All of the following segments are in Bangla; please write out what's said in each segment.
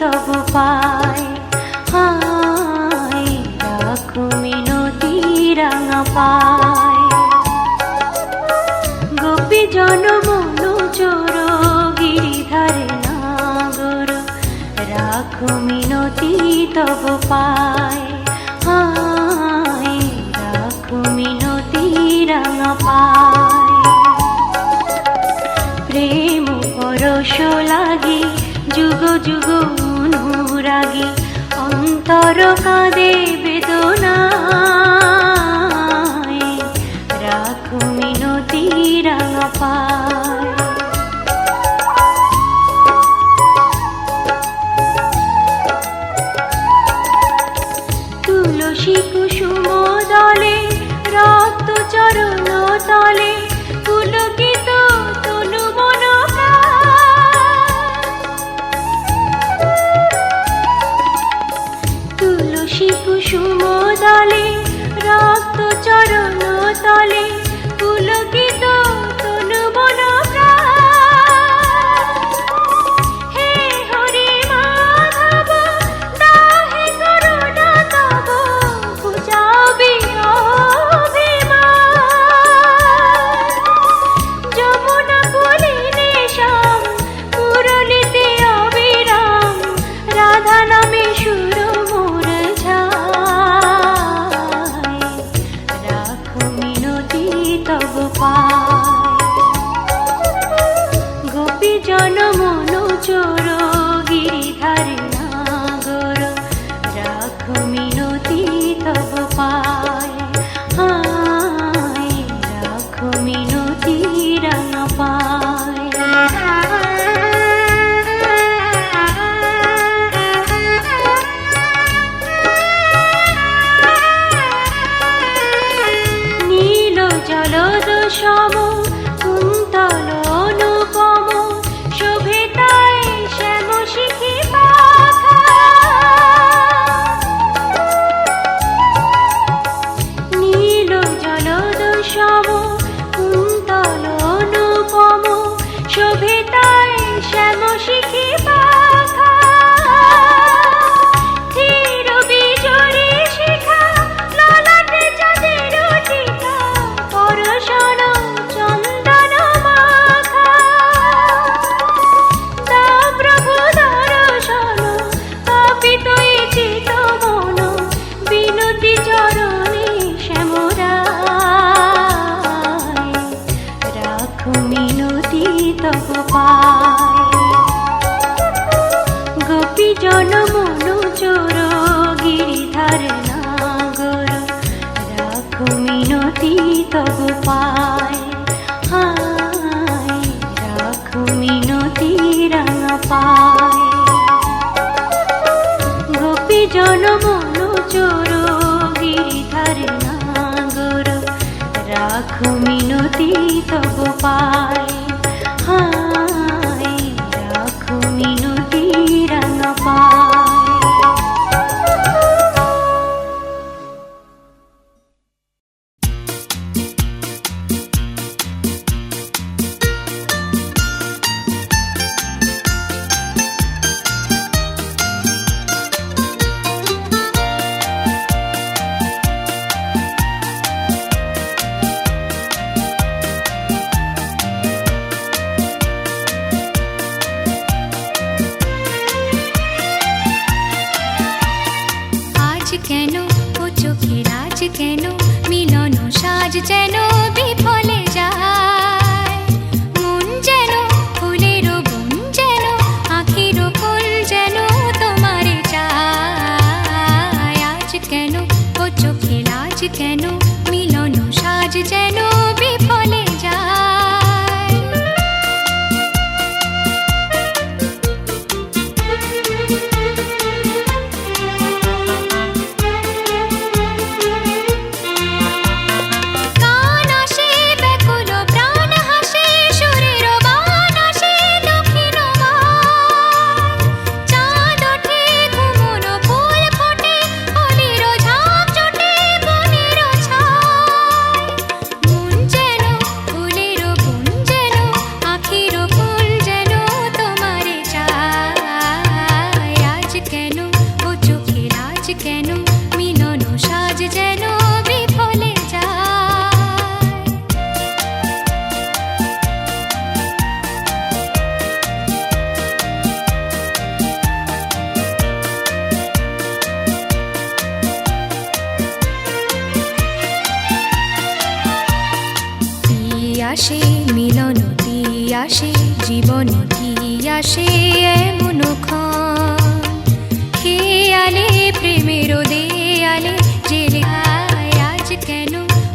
তব পায়, হায় রাখো মিনতি রাঙা পায়। গোপী জন মনু চোর গিরিধারে নাগর, রাখো মিনতি তব পায়, হায় রাখো মিনতি রাঙা পায়। প্রেম পরশ লাগি যুগ যুগ অনুরাগী, অন্তর কাঁদে বেদনায়, রাখো মিনতি রাঙা পায়। তুলসী কুসুম দলে রক্ত চরণ তলে, পুলকিত তনু মন প্রাণ। তুলসী কুসুম দলে রক্ত চরণ তলে, পুলকিত তনু মন প্রাণ। হে হরি মাধব দাহে করুণা তব, বুঝাবি অভিমান। যমুনা কুলিনে শ্যাম মুরলিতে অবিরাম, রাধা নামে সুর মোর ঝায়, রাখো মিনতি তব পায়। গোপী জন মনু চোর গিরিধারে নাগর, রাখো মিনতি তব পায়, হায় রাখো মিনতি রাঙা পায়। নীল জলদ সম কুন্তল অনুপম, শোভে তাই শ্যাম শিখি পাখা। নীল জলদ সম কুন্তল অনুপম, শোভে তাই শ্যাম শিখি পাখা। ধীর বিজরি শিখা ললাটে চাঁদের টিকা, পরশন চন্দন মাখা। তা প্রভু দর্শন পাপিত এ চিত মন, বিনতি চরণে শ্যামরায়, রাখো মিনতি তব পায়। গোপী জন মনু চোর গিরিধার নাগর, রাখো মিনতি তব পায়, হায় রাখো মিনতি রাঙা পায়। গোপী জন মনু চোর গিরিধার নাগর, রাখো মিনতি তব পায়, হায় রাখো মিনতি রাঙা পায়। আসে মিলনতি আসে জীবনতি আসে এমন ক্ষণ খেয়ালে প্রেমের দেয়ালে জেলে আজ কেন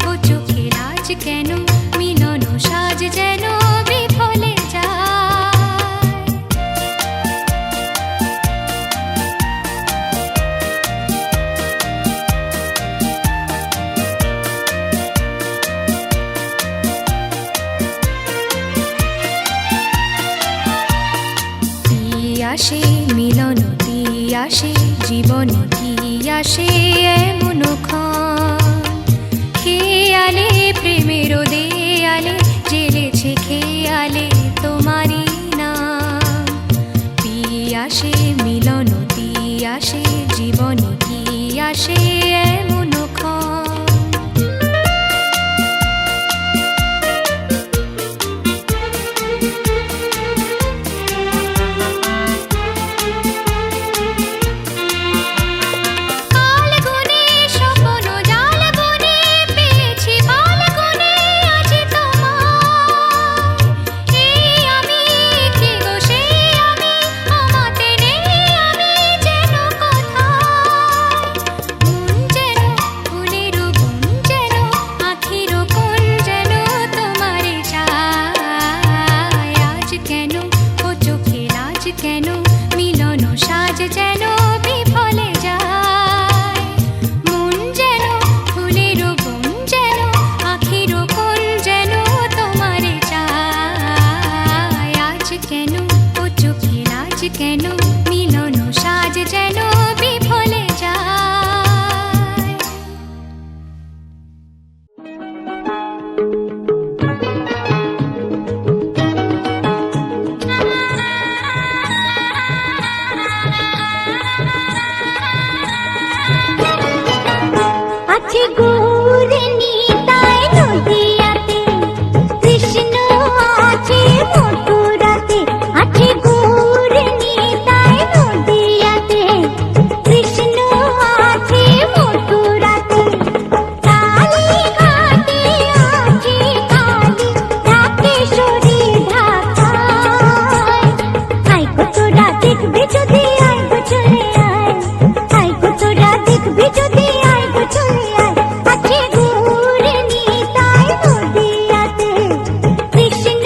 ও চোখে লাজ কেন মিলন সাজ যেন বিফলে যায়। আসে মিলনতি আসে জীবনতি আসে এমন ক্ষণ খেয়ালে প্রেমের দেয়ালে জেলেছে খেয়ালে তোমারই নাম। আসে মিলনতি আসে জীবনতি আসে এমন ক্ষণ। কেন মিলন সাজ যেন বিফলে যায়। মন যেন ফুলের বন যেন আখির কোন যেন তোমারে চায়। আজ কেন ও চোখে লাজ কেন মিলন সাজ যেন বিফলে যায়। আছে গুড় নিতাই নদিয়াতে কৃষ্ণ আছে মথুরাতে। আছে গুড় নিতাই নদিয়াতে কৃষ্ণ আছে মথুরাতে। কালী ঘাটে আছে কালী ঢাকেশ্বরী ঢাকায়। আয় গো তোরা দেখবি যদি আয় গো চলে আয়। আয় গো তোরা দেখবি যদি আয় গো চলে আয়। আছে গুড় নিতাই নদিয়াতে কৃষ্ণ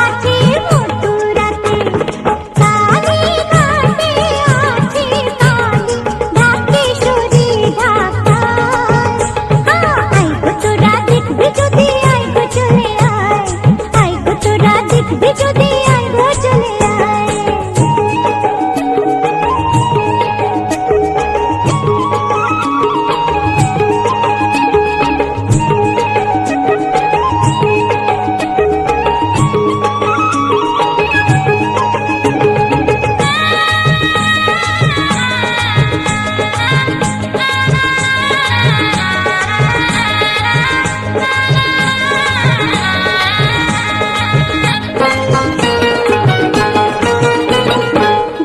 আছে মথুরাতে। কালী ঘাটে আছে কালী ঢাকেশ্বরী ঢাকায়। আয় গো তোরা দেখবি যদি আয় গো চলে আয়। আয় গো তোরা দেখবি যদি আয় গো চলে আয়।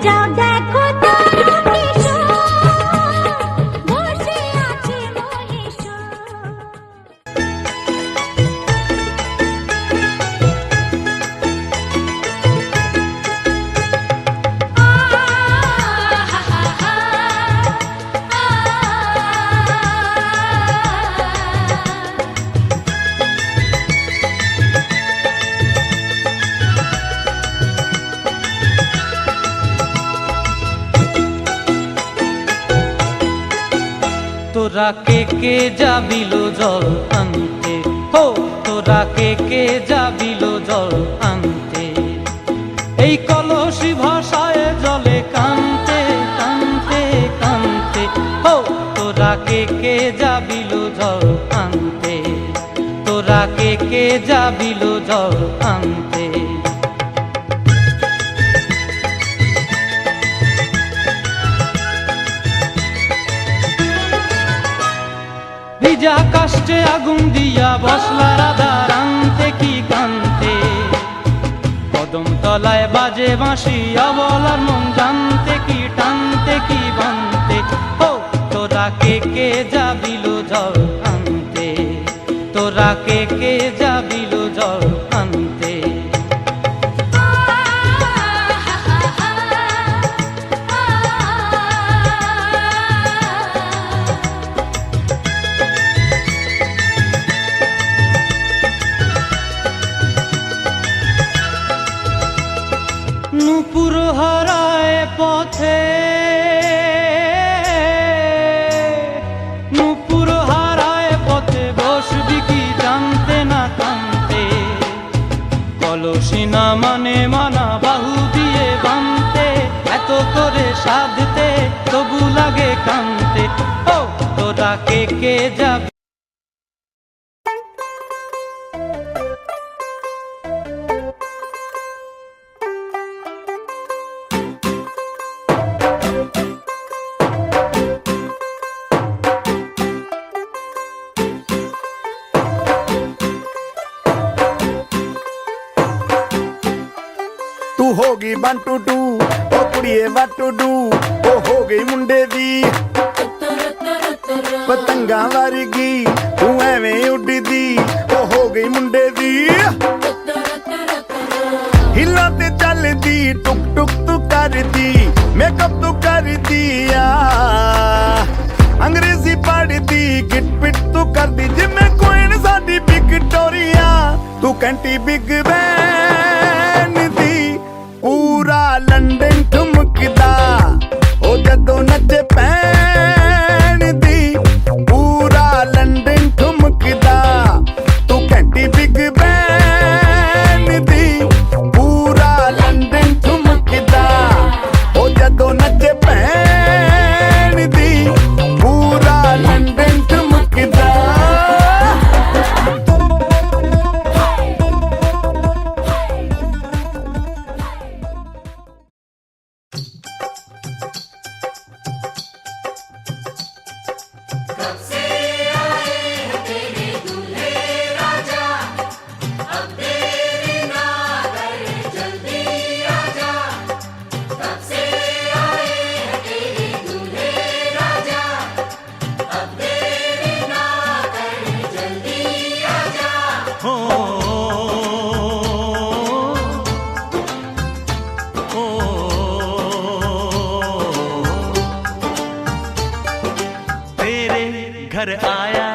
যাও দেখো তারকেশ্বর বসে আছে মহেশ্বর। তোরা কে যাবিল জল আনতে, হো তোরা কে যাবিল জল আনতে। এই কলসি ভাষায় জলে কানতে কানতে কানতে, হো তোরা কে যাবিল জল আনতে। তোরা কে যাবিল জল আনতে। ভিজা কাষ্টে আগুন দিয়া বসলা রাধা রানতে কি কান্তে। কদম তলায় বাজে বাঁশি অবলার মন জানতে কি টানতে কি বানতে। ও তোরা কে যাবিল জল আনতে। তোরা কে যাবিল জল পথে নুপুর হারায় পথে বসবি কি জানতে না কানতে কলসি না মানে মানা বাহু দিয়ে বানতে এত করে সাধতে তবু লাগে কানতে ও তোরা কে যাবে तू हो गई वन टू टू ओ कुड़िए वन टू डू ओ हो गई मुंडे दी पतंगा वर्गी तू एवें उड़दी ओ हो गई मुंडे दी हिला ते चलदी टुक टुक तू करदी मेकअप तू कर दिया अंग्रेजी पढ़दी गिट पिट तू कर दी जिम्मे कोइन साडी विक्टोरिया तू कंटी बिग बैन दी पूरा लंदन ठुमकदा ओ जदों नचे पैन दी पूरा लंदन ठुमकदा तू घंटी बिग बैन दी पूरा लंदन ठुमकदा ओ जदों नचे पैन दी पूरा लंदन ठुमकदा घर आया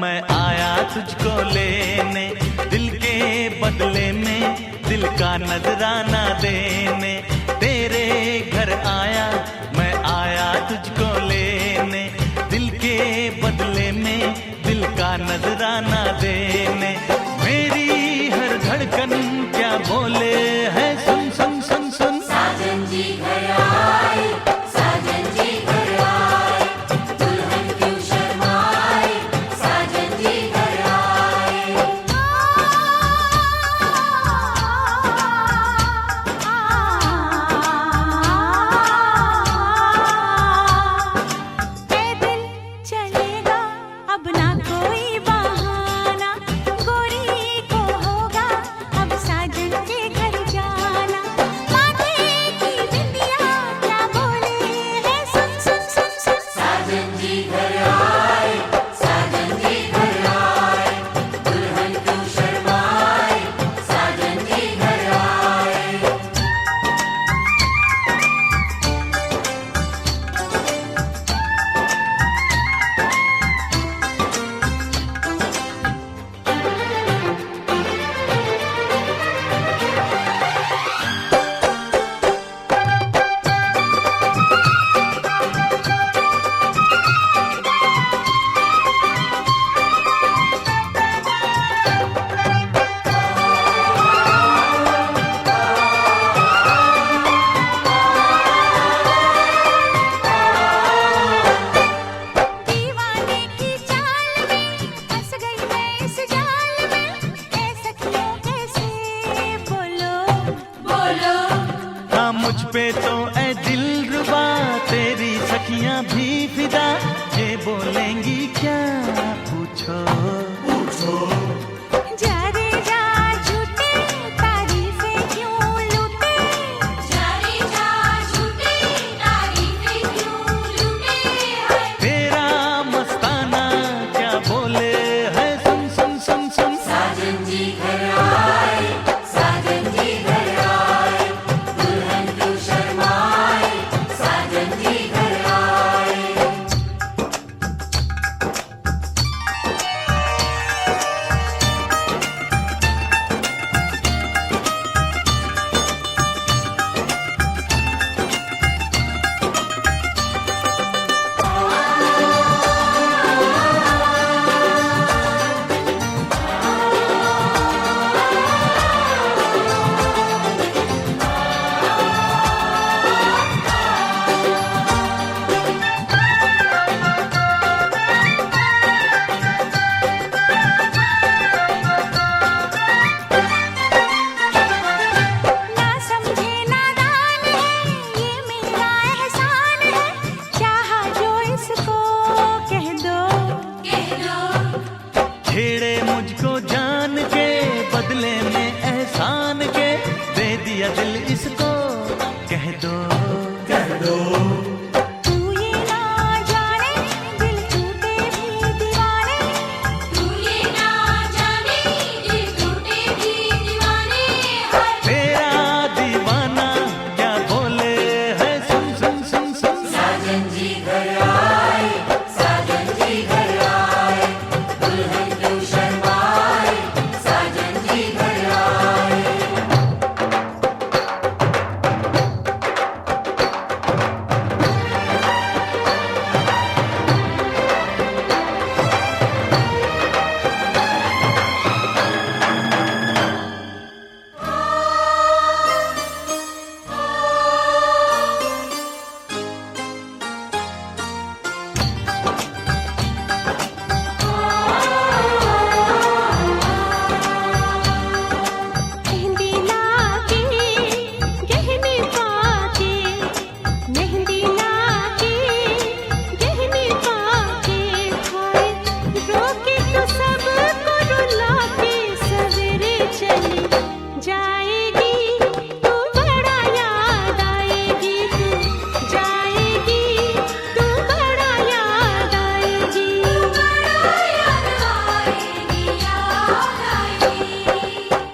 मैं आया तुझको लेने दिल के बदले में दिल का नजराना देने तेरे घर आया मैं आया तुझको लेने दिल के बदले में दिल का नजराना देने मेरी हर धड़कन क्या बोले है सुन सुन सुन सुन साजन जी घर आए साजन जी घर आए दुल्हन क्यों शर्माए साजन जी घर आए पैदल चलेगा अब ना कोई बहाना गोरी को होगा अब साजन के घर जाना माथे की बिंदिया क्या बोले है सुन सुन सुन सुन साजन जी घर आए साजन जी घर आए दुल्हन क्यों शर्माए साजन जी घर आए दीवाने की चाल में फंस गई मैं इस जाल में ऐ सखियों कैसे बोलो बोलो हाँ मुझ पे तो ऐ दिलरुबा तेरी सखियां भी फिदा ये बोलेंगी क्या पूछो जा रे जा झूठे तारीफें क्यों लूटे जारी जा झूठी तारीफें क्यों लूटे हैं तेरा मस्ताना क्या बोले है सुन सुन सुन सुन साजन जी घर आए साजन जी घर आए दुल्हन क्यों शर्माए साजन जी घर आए या दिल इसको कह दो तू ये ना जाने दिल टूटे भी दीवाने तू ये ना जाने दिल टूटे भी दीवाने हाय तेरा दीवाना क्या बोले है सुन सुन सुन सुन साजन जी घर आए साजन जी घर आए दुल्हन क्यों शर्माए साजन जी घर आए मेहंदी लाके गहने पाके मेहंदी लाके गहने पाके हाय रोके तो सबको रुला के सवेरे चली जाएगी तू बड़ा याद आएगी तू जाएगी तू बड़ा याद आएगी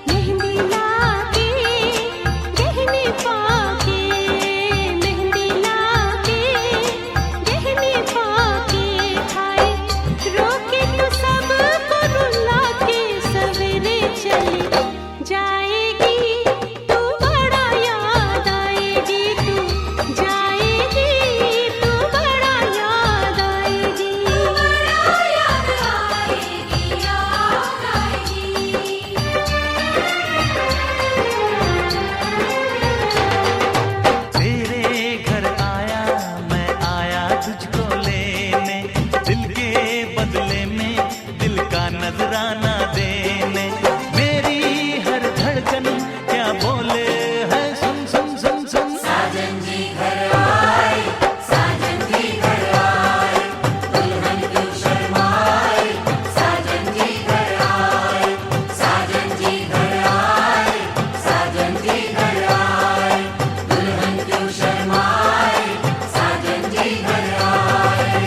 मेहंदी लाके गहने पाके मेहंदी लाके गहने पाके हाय रोके तो सबको रुला के सवेरे चली जाएगी तू बड़ा याद आएगी तू जाएगी तू बड़ा याद आएगी तेरे घर आया मैं आया तुझको लेने दिल के बदले में दिल का नजराना देने मेरी हर धड़कन क्या बोले है सुन सुन सुन सुन साजन जी घर आए साजन जी घर आए दुल्हन क्यों शर्माए साजन जी घर आए साजन जी घर आए साजन जी घर आए दुल्हन क्यों शर्माए साजन जी घर आए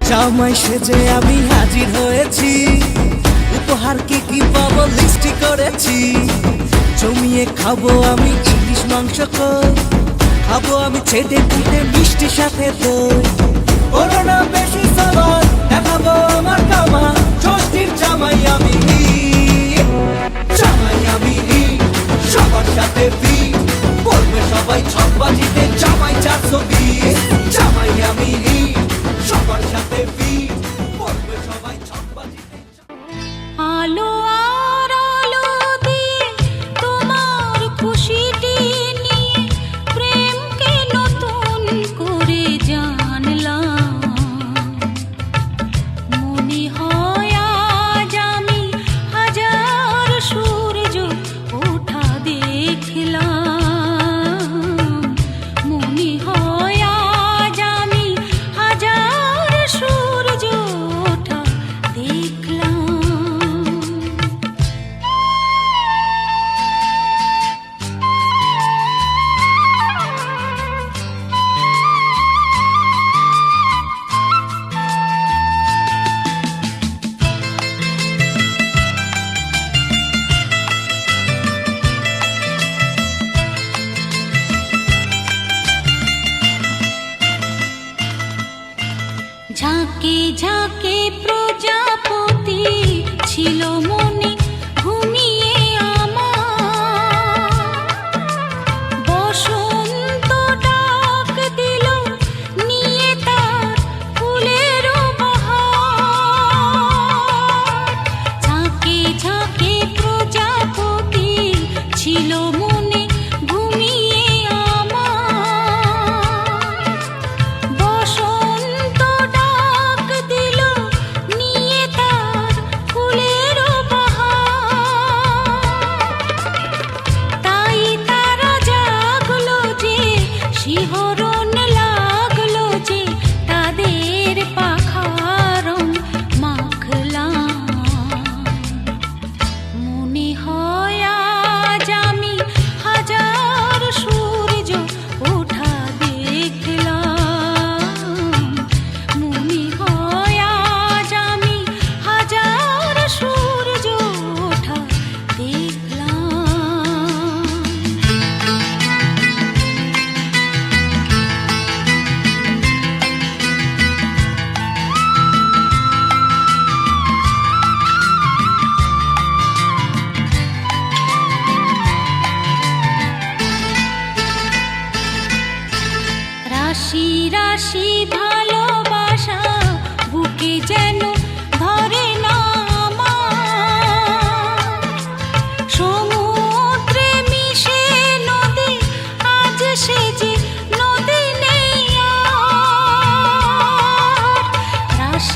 জামাই সেজে আমি হাজির হয়েছি উপহার কি কি পাবো লিস্টি করেছি জমিয়ে খাবো আমি ইলিশ মাংস কই খাবো আমি ছেটে পুটে মিষ্টি সাথে দই ওরো না বেশি সাবার দেখাবো আমার কামা ষষ্ঠীর জামাই আমি সবার সাথে ফি বলবে সবাই ছকবাজিতে জামাই 420 জামাই আমি সবার সাথে ফি বলবে সবাই ছকবাজিতে আলো আর আলো দিয়ে তোমার খুশিটি নিয়ে প্রেমকে নতুন করে জানলাম মনে হয় আজ আমি হাজার সূর্য ওঠা দেখলাম মনে হয় আজ আমি হাজার সূর্য ওঠা দেখলাম ঝাঁকে ঝাঁকে প্রজাপতি ছিল মনে ঘুমিয়ে আমার বসন্ত ডাক দিল নিয়ে তার ফুলের বাহার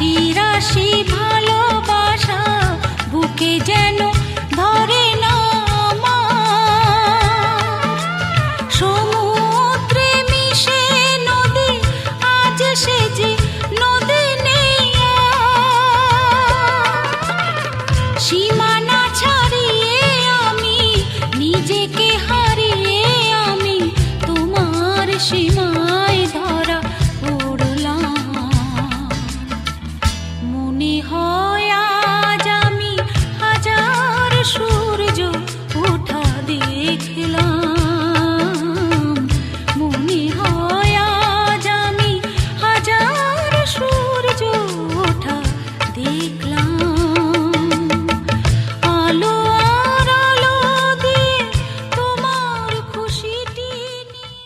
রাশি রাশি ভালোবাসা বুকে যেন ধরে না আমার। সমুদ্রে মিশে নদী আজ সে যে নদী নেই আর। সীমানা ছাড়িয়ে আমি নিজেকে হারিয়ে আমি তোমার সীমায় ধরা পড়লাম। মনে হয় আজ আমি হাজার সূর্য ওঠা দেখলাম। মনে হয় আজ আমি হাজার সূর্য ওঠা দেখলাম। আলো আর আলো দিয়ে তোমার খুশিটি নিয়ে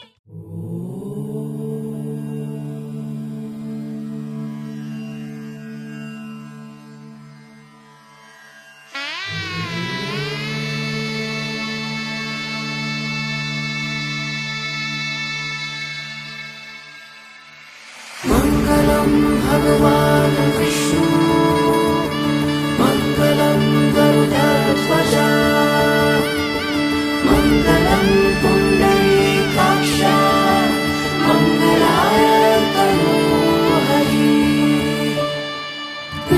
मङ्गलं भगवान् विष्णु मङ्गलं गरुडध्वज मङ्गलं पुण्डरीकाक्ष मङ्गलाय तनोहरि।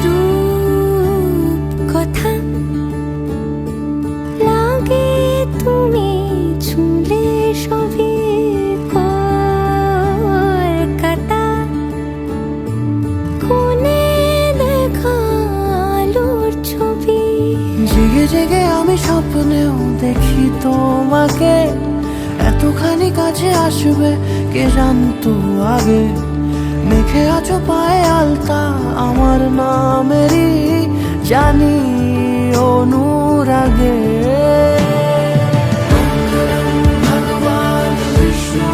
রূপ কথা লাগে তুমি ছুঁলে সবই কলকাতা কোণে দেখা আলোর ছবি। জেগে জেগে আমি স্বপ্নেও দেখি তোমাকে, এতখানি কাছে আসবে কে জানতো আগে। মেখে আছো পায়ে আলতা আমার নামেরই জানি অনুরাগে। মঙ্গলম ভগবান বিষ্ণু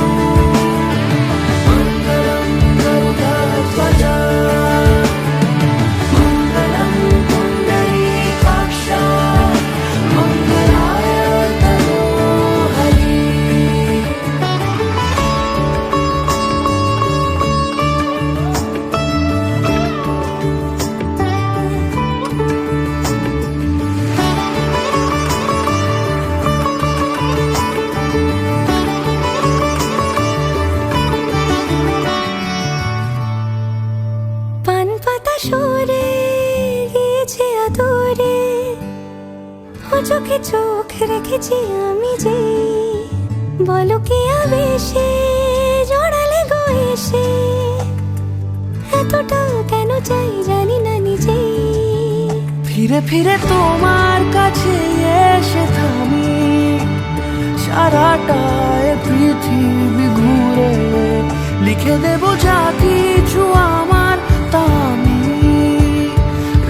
মঙ্গলম গরুডধ্বজ মঙ্গলম পুণ্ডরীকাক্ষ মঙ্গলায় তনোহরি। পান পাতা সরে গিয়েছে আদরে, ও চোখে চোখ রেখেছি আমি যে। বলো কি আবেশে জড়ালে গো এসে, এতটা কেন চাই জানি না নিজে। ফিরে ফিরে তোমার কাছে এসে থামি, সারাটা এ পৃথিবী ঘুরে লিখে দেব যা কিছু আমার তা আমি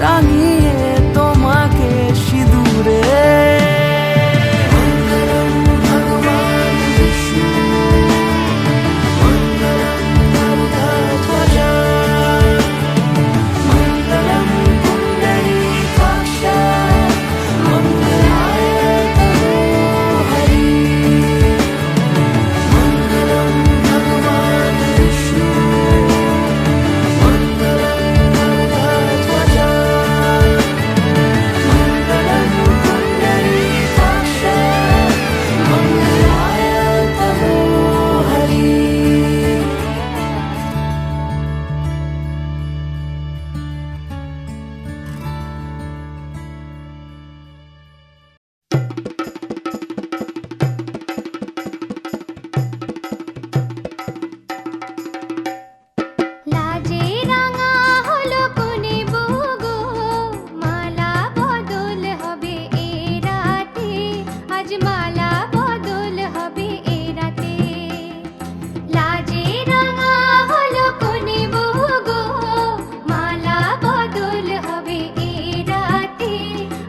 রাঙিয়ে তোমাকে সিঁদুরে। মঙ্গলম ভগবান বিষ্ণু মঙ্গলম গরুডধ্বজ মঙ্গলম পুণ্ডরীকাক্ষ মঙ্গলায় তনোহরি। মঙ্গলম ভগবান বিষ্ণু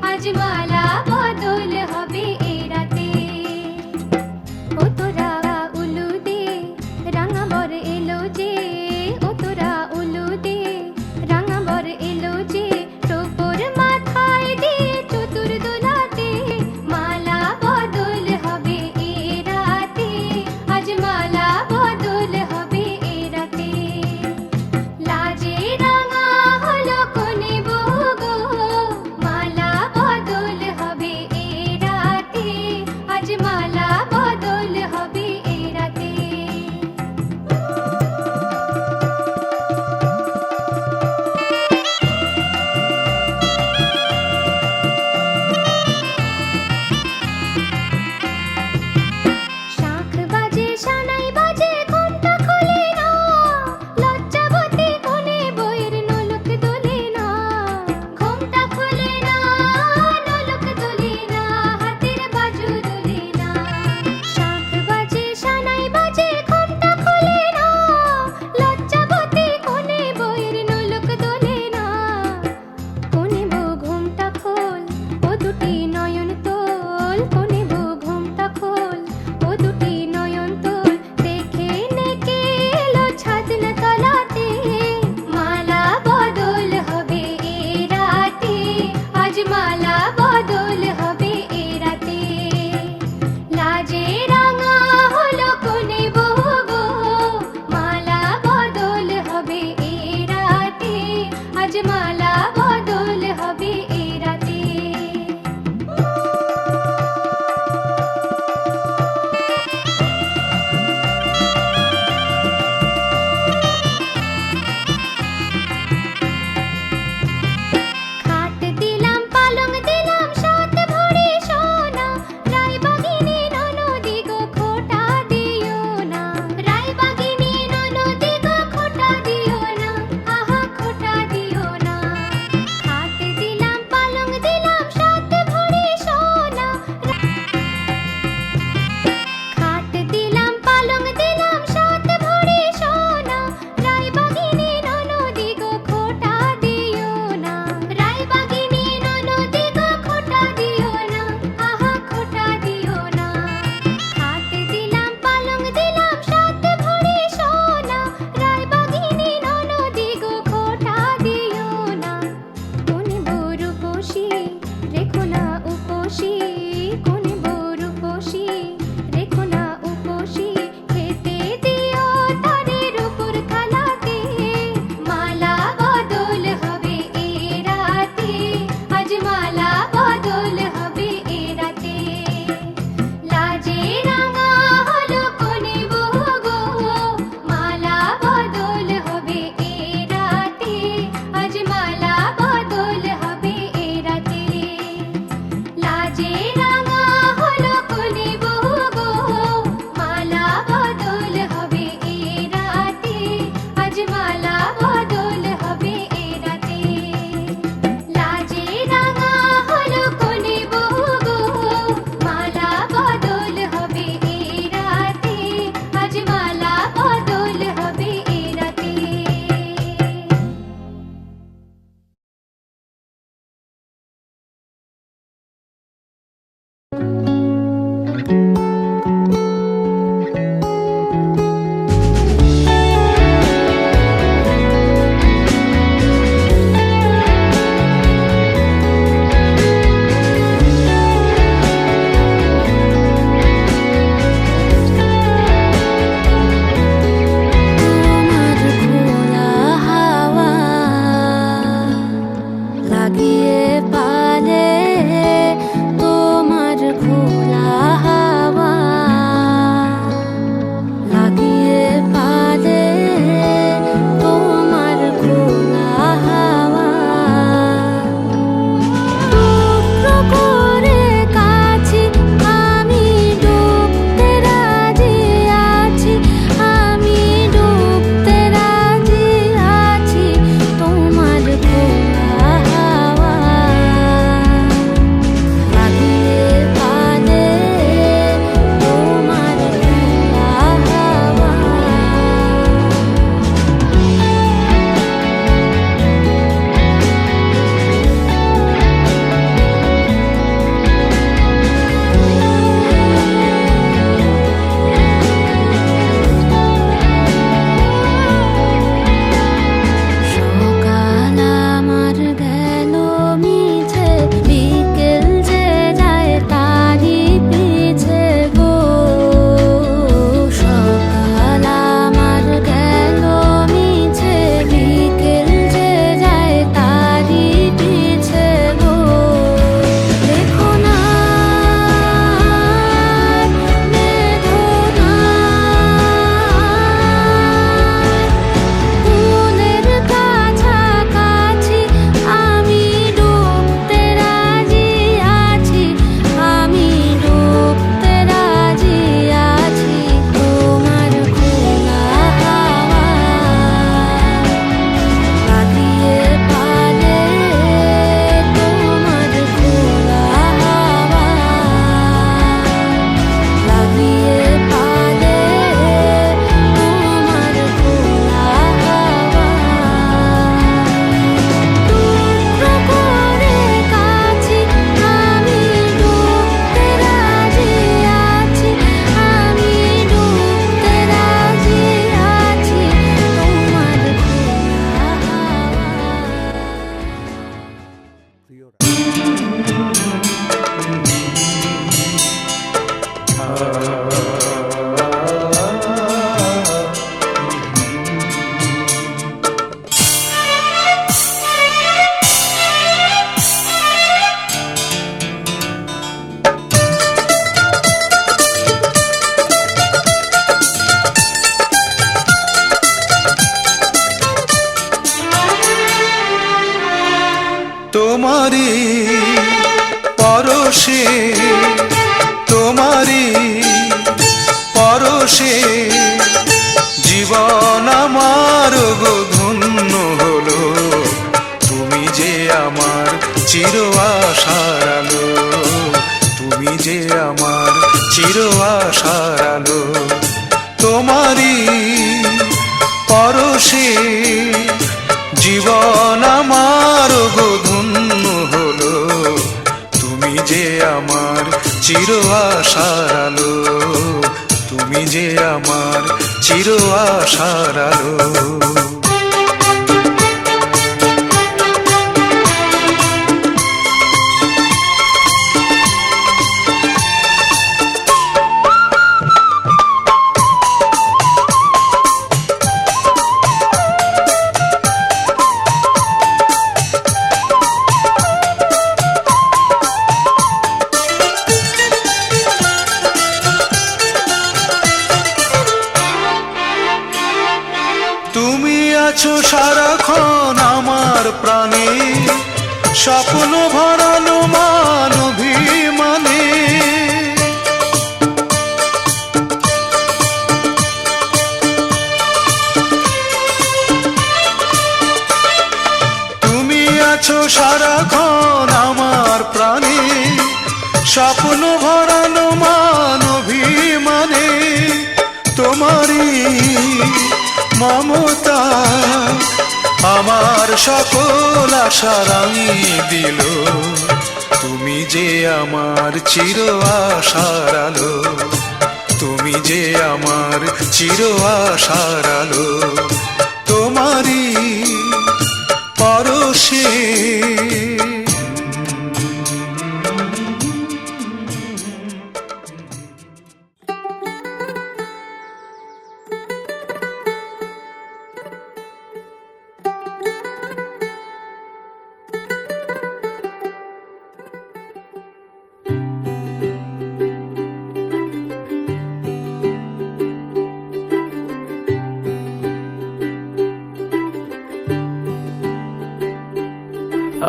আজ মালা বদল হবে মালা বদল হবে এ রাতে। খাট দিলাম পালং দিলাম সাত ভরি সোনা, রায়বাগিনী ননদি গো খোটা দিও না, রায়বাগিনী ননদি গো খোটা দিও না, আহা খোটা দিও না। তোমারি পরশে, তোমারি পরশে জীবন আমার গো ধন্য হলো। তুমি যে আমার চির আশার আলো, তুমি যে আমার চির আশার আলো। তোমারি পরশে জীবন আমার গো ধন্য হলো। তুমি যে আমার চির আশার আলো, তুমি যে আমার চির আশার আলো। তুমি আছো সারাক্ষণ আমার প্রাণে, স্বপ্ন ভরানো মান অভিমানে। তুমি আছো সারাক্ষণ আমার প্রাণে, স্বপ্ন ভরানো মান অভিমানে। তোমারি মমতা আমার সকল আশা রাঙিয়ে দিল। তুমি যে আমার চির আশার আলো, তুমি যে আমার চির আশার আলো। তোমারি পরশে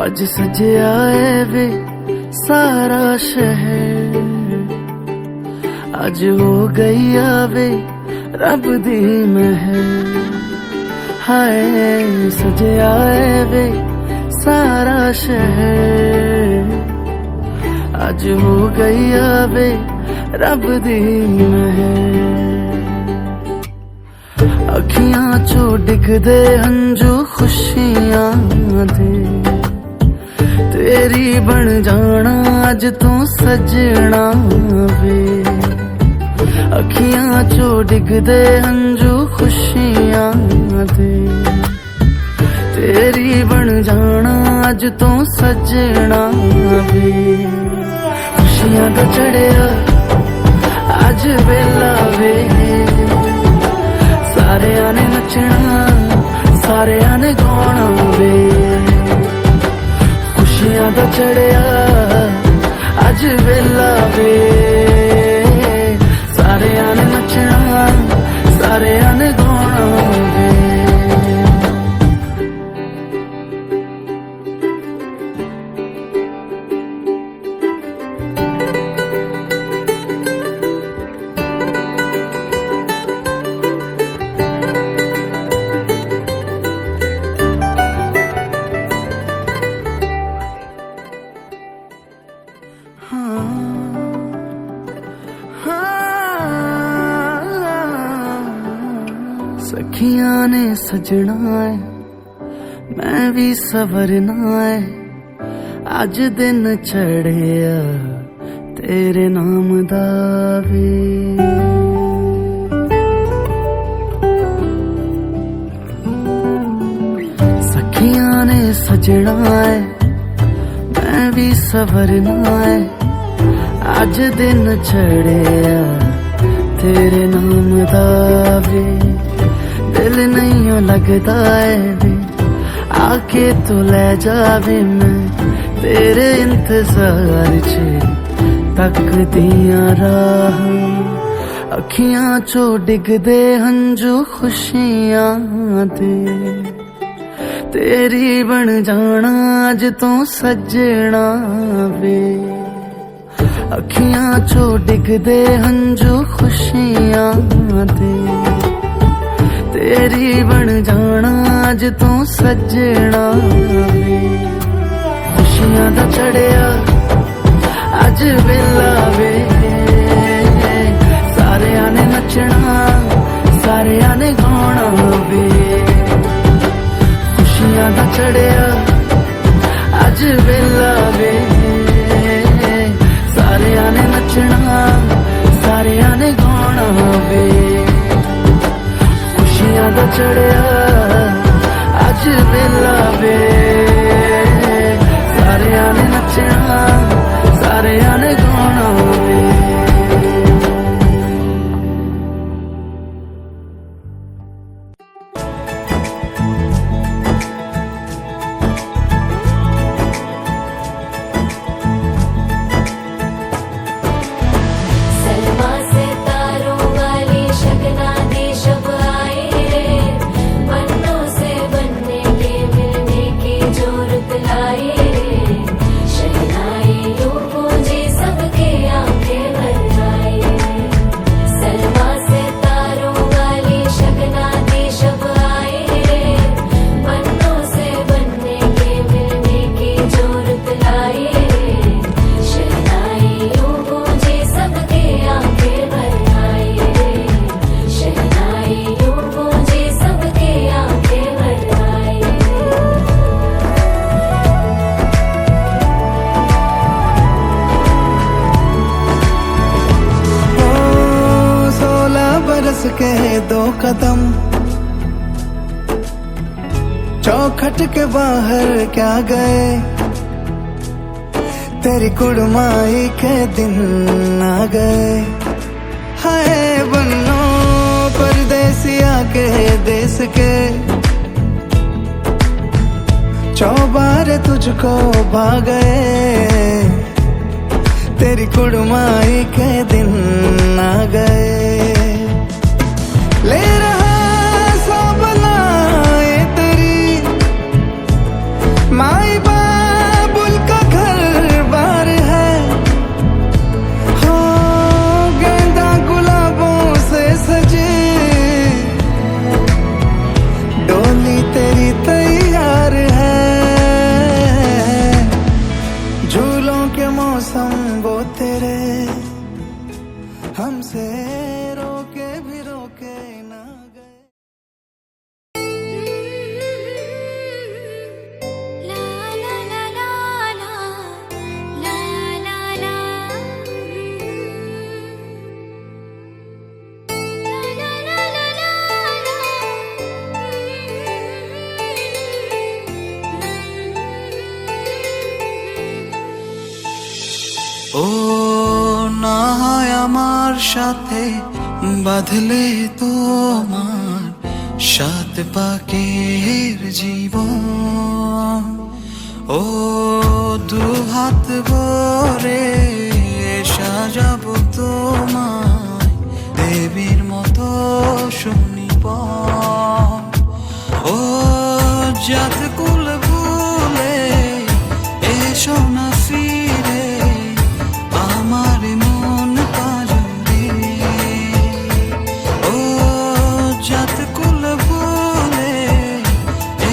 आज सजया है वे सारा शहर, आज हो गई आवे रब दी महर। हाय सजया है वे सारा शहर, आज हो गई आवे रब दी महर। अखियां चो डिगदे हंजू खुशियां दे, तेरी बन जाना अज तू सजना वे। अखियां चो डिगदे हंजू खुशियां दे, तेरी बन जाना अज तू सजना वे। खुशियां दा चढ़िया अज वेला वे, सारेयां ने नचना सारेयां ने गाना वे। खुशियां दा चढ़िया अज वेला वे, सारेयां ने नचना सारेयां ने गाना वे। सखियां ने सजना है मैं भी सवरना है, अज दिन चढ़िया तेरे नाम दा वे। सखियां ने सजना है मैं भी सवरना है, अज दिन चढ़िया तेरे नाम दा वे। दिल नहीं लगता है वे, आके तू ले जावे मैं तेरे इंतजार च तक दिया राह। अखियां चो डिगदे हंजू खुशियां दे, तेरी बन जाना अज तो सजना वे अखियां चो डिगदे हंजू खुशियां दे तेरी बन जाना अज तो सजना वे खुशियां दा चढ़िया अज वेला वे सारियां ने नचना सारियां ने गाना वे खुशियां दा चढ़िया अज वेला वे सारियां ने नचना सारियां ने गाना वे खुशियां दा चढ़िया अज वेला वे सारियां ने नचना सारियां ने गाना वे सलमा से तारों वाली शगना दे शब आए रे बनों से बनने के मिलने की जोरत लाए रे शहनाई यूं पूजे सबके आंखें भर आए सलमा से तारों वाली शगना दे शब आए रे बनों से बनने के मिलने की जोरत लाए रे शहनाई यूं पूजे सबके आंखें भर आए रे शहनाई यूं पूजे सबके आंखें भर आए ओ 16 बरस के 2 कदम चौखट के बाहर क्या गए तेरी कुड़माई के दिन आ गए हाय बन्नो परदेसिया के देश के चौबारे तुझको भा गए तेरी कुड़माई के दिन आ गए ले रहा सब लाए तेरी माई बाबुल का घर बार है हो गेंदा गुलाबों से सजे डोली तेरी तैयार है झूलों के मौसम वो तेरे हमसे रोके भी रोके ना गए ला ला ला ला ला ला ला ला ला ला ला ও না হয় আমার সাথে বাঁধলে তোমার সাত পাকের জীবন ও দু হাত ভরে সাজাবো তোমায় দেবীর মতো শুনিব ও জাত কুল ভুলে এসো না ফিরে আমার মন পাজরে ও জাত কুল ভুলে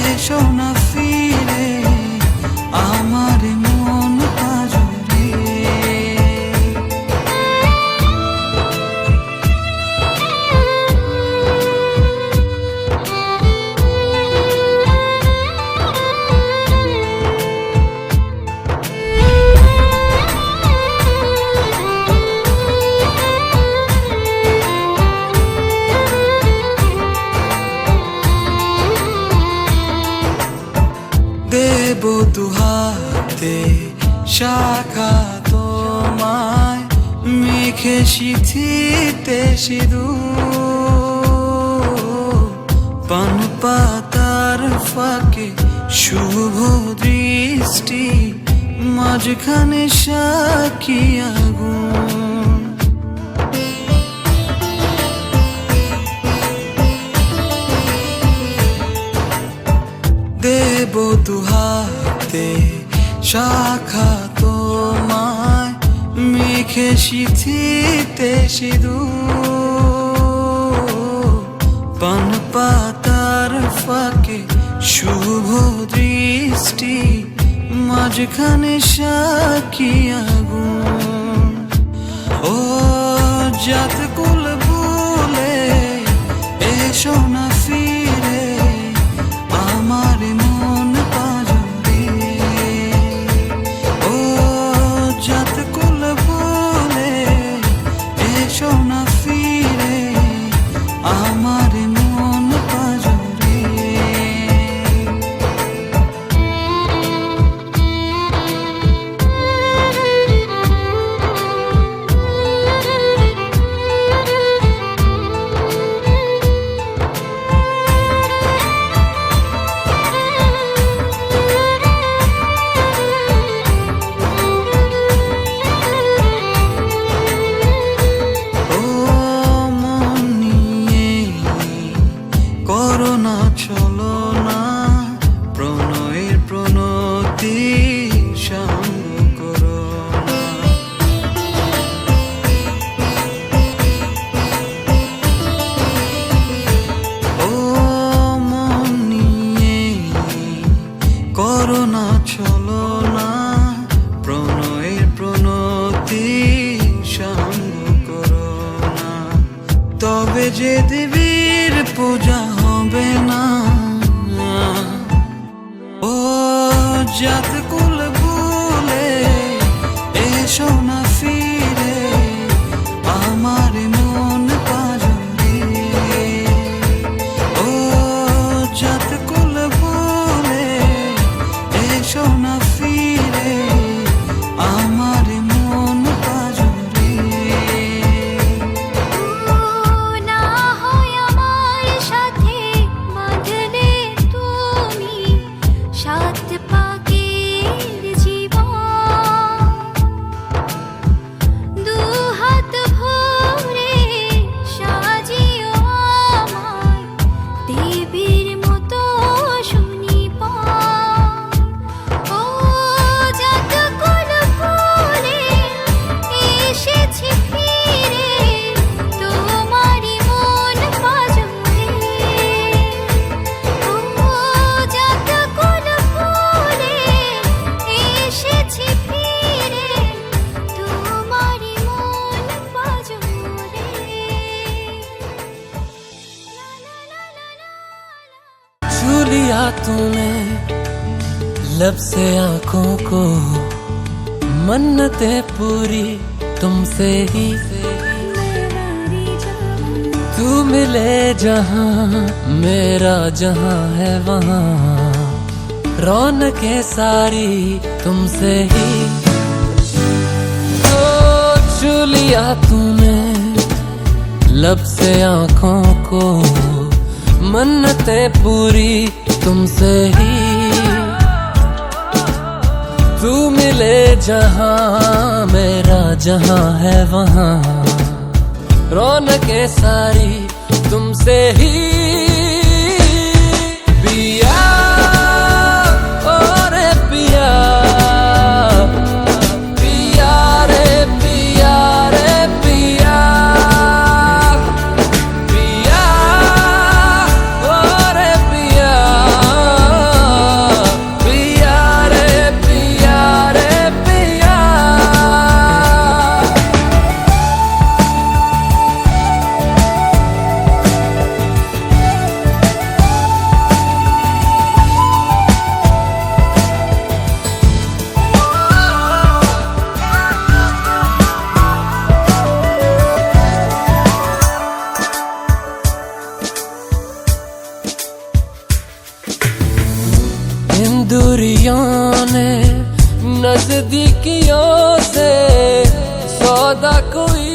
এসো না ফিরে আমার মন পাজরে দেব দুহাতে শাখা তোমায় মেঘে সিথিতে সিঁদুর পান পাতার ফাঁকে শুভ দৃষ্টি মাঝখানে সাক্ষী আগুন দেব দুহাতে শাখা তোমায় মেখে সিথিতে সিঁদুর পান পাতার ফাঁকে শুভ দৃষ্টি মাঝখানে সাক্ষী আগুন ও জাত কুল ভুলে এসো না ফিরে আমার মন পাজরে ও জাত কুল ভুলে এসো না ফিরে আমার মন পাজরে ও মন নিয়ে করোনা চলো না প্রণয়ের প্রণতি সঙ্গ করো না। ও মন নিয়ে করোনা চলো না প্রণয়ের প্রণতি সঙ্গ করো না তবে যে দেবীর পূজা হবে না ও জাত কুল ভুলে এসো না ফিরে আমার মন পাজরে ও জাত কুল ভুলে এসো না ফিরে আমার মন পাজরে না হয় আমার সাথে বাঁধলে তুমি সাত পাকের জীবন দু হাত ভরে সাজিও আমায় দেবীর মতো সুনিপুণ ও জাত কুল ভুলে এসেছি ফিরে তোমারই মন পাজরে ও জাত কুল ভুলে এসেছি ফিরে তোমারই মন পাজরে छू लिया तूने लब से आंखों को मन्नतें पूरी तुमसे ही तू मिले जहां मेरा जहां है वहां रौनकें सारी तुमसे ही तो छू लिया तूने लब से आंखों को मन्नतें पूरी तुमसे ही तू मिले जहां मेरा जहां है वहां रौनकें सारी तुमसे ही पिया ओ रे पिया पिया रे पिया रे पिया पिया ओ रे पिया पिया रे पिया रे पिया इन दूरियों ने नजदीकियों से सौदा कोई